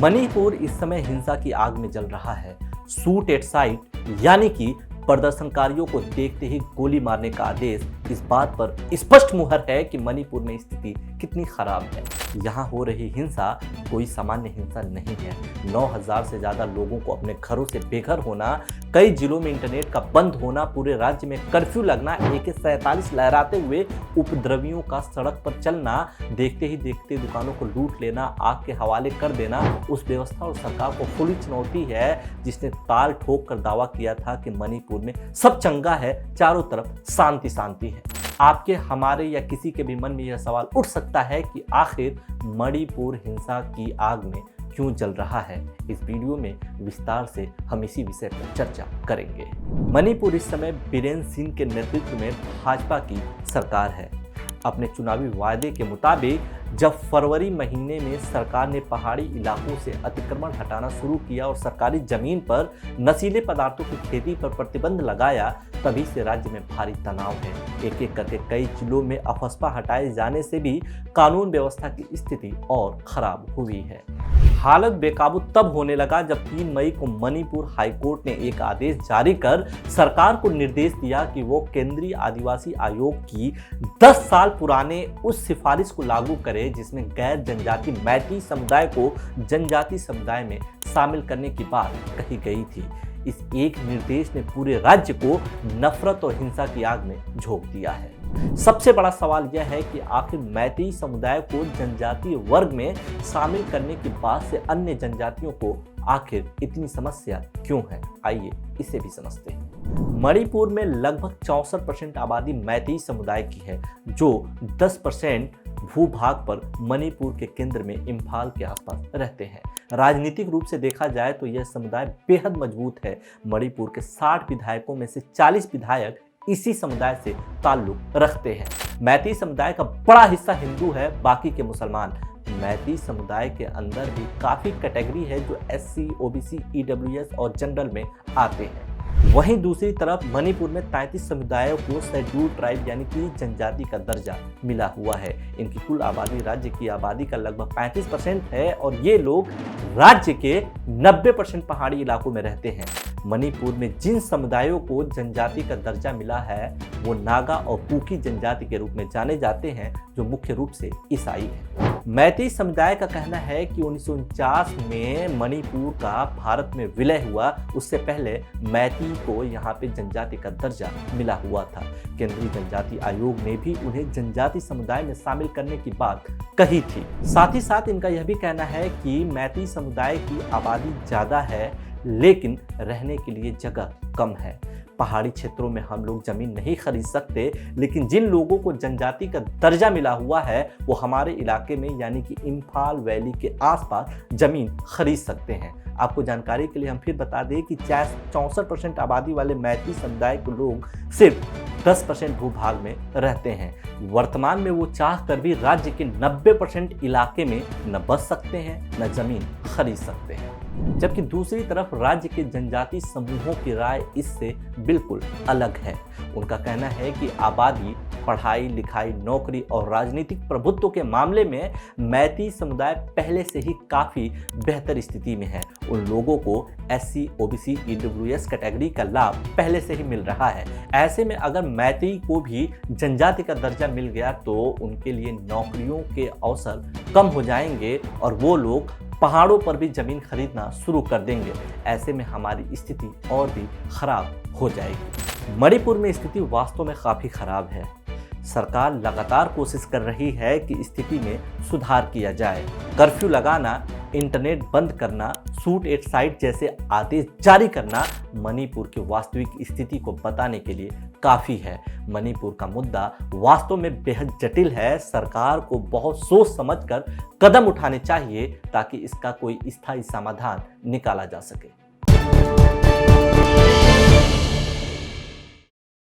मणिपुर इस समय हिंसा की आग में जल रहा है। शूट एट साइट यानी कि प्रदर्शनकारियों को देखते ही गोली मारने का आदेश इस बात पर स्पष्ट मुहर है कि मणिपुर में स्थिति कितनी खराब है। यहाँ हो रही हिंसा कोई सामान्य हिंसा नहीं है। 9000 से ज्यादा लोगों को अपने घरों से बेघर होना, कई जिलों में इंटरनेट का बंद होना, पूरे राज्य में कर्फ्यू लगना, AK-47 लहराते हुए उपद्रवियों का सड़क पर चलना, देखते ही देखते दुकानों को लूट लेना, आग के हवाले कर देना उस व्यवस्था और सरकार को खुली चुनौती है जिसने ताल ठोक कर दावा किया था कि मणिपुर में सब चंगा है, चारों तरफ शांति शांति है। आपके, हमारे या किसी के भी मन में यह सवाल उठ सकता है कि आखिर मणिपुर हिंसा की आग में क्यों जल रहा है। इस वीडियो में विस्तार से हम इसी विषय पर चर्चा करेंगे। मणिपुर इस समय बीरेन सिंह के नेतृत्व में भाजपा की सरकार है। अपने चुनावी वायदे के मुताबिक जब फरवरी महीने में सरकार ने पहाड़ी इलाकों से अतिक्रमण हटाना शुरू किया और सरकारी जमीन पर नशीले पदार्थों की खेती पर प्रतिबंध लगाया, तभी से राज्य में भारी तनाव है। एक एक करके कई जिलों में अफस्पा हटाए जाने से भी कानून व्यवस्था की स्थिति और खराब हुई है। हालत बेकाबू तब होने लगा जब 3 मई को मणिपुर हाईकोर्ट ने एक आदेश जारी कर सरकार को निर्देश दिया कि वो केंद्रीय आदिवासी आयोग की 10 साल पुराने उस सिफारिश को लागू करे जिसमें गैर जनजाति मैती समुदाय को जनजाति समुदाय में शामिल करने की बात कही गई थी। इस एक निर्देश ने पूरे राज्य को नफरत और हिंसा की आग में झोंक दिया है। सबसे बड़ा सवाल यह है कि आखिर मैती समुदाय को जनजातीय वर्ग में शामिल करने की बात से अन्य जनजातियों को आखिर इतनी समस्या क्यों है। आइए इसे भी समझते हैं। मणिपुर में लगभग 64% आबादी मैती समुदाय की है, जो 10% भूभाग पर मणिपुर के केंद्र में इम्फाल के आसपास रहते हैं। राजनीतिक रूप से देखा जाए तो यह समुदाय बेहद मजबूत है। मणिपुर के 60 विधायकों में से 40 विधायक इसी समुदाय से ताल्लुक रखते हैं। मैती समुदाय का बड़ा हिस्सा हिंदू है, बाकी के मुसलमान। मैती समुदाय के अंदर भी काफी कैटेगरी है जो SC, OBC, EWS और जनरल में आते हैं। वहीं दूसरी तरफ मणिपुर में 33 समुदायों को शेड्यूल ट्राइब यानी कि जनजाति का दर्जा मिला हुआ है। इनकी कुल आबादी राज्य की आबादी का लगभग 35% है और ये लोग राज्य के 90% पहाड़ी इलाकों में रहते हैं। मणिपुर में जिन समुदायों को जनजाति का दर्जा मिला है वो नागा और कुकी जनजाति के रूप में जाने जाते हैं, जो मुख्य रूप से ईसाई है। मैती समुदाय का कहना है कि 1949 में मणिपुर का भारत में विलय हुआ, उससे पहले मैती को यहाँ पे जनजाति का दर्जा मिला हुआ था। केंद्रीय जनजाति आयोग ने भी उन्हें जनजाति समुदाय में शामिल करने की बात कही थी। साथ ही साथ इनका यह भी कहना है कि मैती समुदाय की आबादी ज्यादा है लेकिन रहने के लिए जगह कम है। पहाड़ी क्षेत्रों में हम लोग जमीन नहीं खरीद सकते, लेकिन जिन लोगों को जनजाति का दर्जा मिला हुआ है वो हमारे इलाके में यानी कि इम्फाल वैली के आसपास जमीन खरीद सकते हैं। आपको जानकारी के लिए हम फिर बता दें कि 64% आबादी वाले मैती समुदाय के लोग सिर्फ 10% भूभाग में रहते हैं। वर्तमान में वो चाह कर भी राज्य के 90% इलाके में न बस सकते हैं न जमीन खरीद सकते हैं। जबकि दूसरी तरफ राज्य के जनजाति समूहों की राय इससे बिल्कुल अलग है। उनका कहना है कि आबादी, पढ़ाई लिखाई, नौकरी और राजनीतिक प्रभुत्व के मामले में मैती समुदाय पहले से ही काफी बेहतर स्थिति में है। उन लोगों को SC, OBC, EWS कैटेगरी का लाभ पहले से ही मिल रहा है। ऐसे में अगर मैती को भी जनजाति का दर्जा मिल गया तो उनके लिए नौकरियों के अवसर कम हो जाएंगे और वो लोग पहाड़ों पर भी जमीन खरीदना शुरू कर देंगे। ऐसे में हमारी स्थिति और भी खराब हो जाएगी। मणिपुर में स्थिति वास्तव में काफी खराब है। सरकार लगातार कोशिश कर रही है कि स्थिति में सुधार किया जाए। कर्फ्यू लगाना, इंटरनेट बंद करना, शूट एट साइट जैसे आदेश जारी करना मणिपुर की वास्तविक स्थिति को बताने के लिए काफ़ी है। मणिपुर का मुद्दा वास्तव में बेहद जटिल है। सरकार को बहुत सोच समझकर कदम उठाने चाहिए ताकि इसका कोई स्थायी समाधान निकाला जा सके।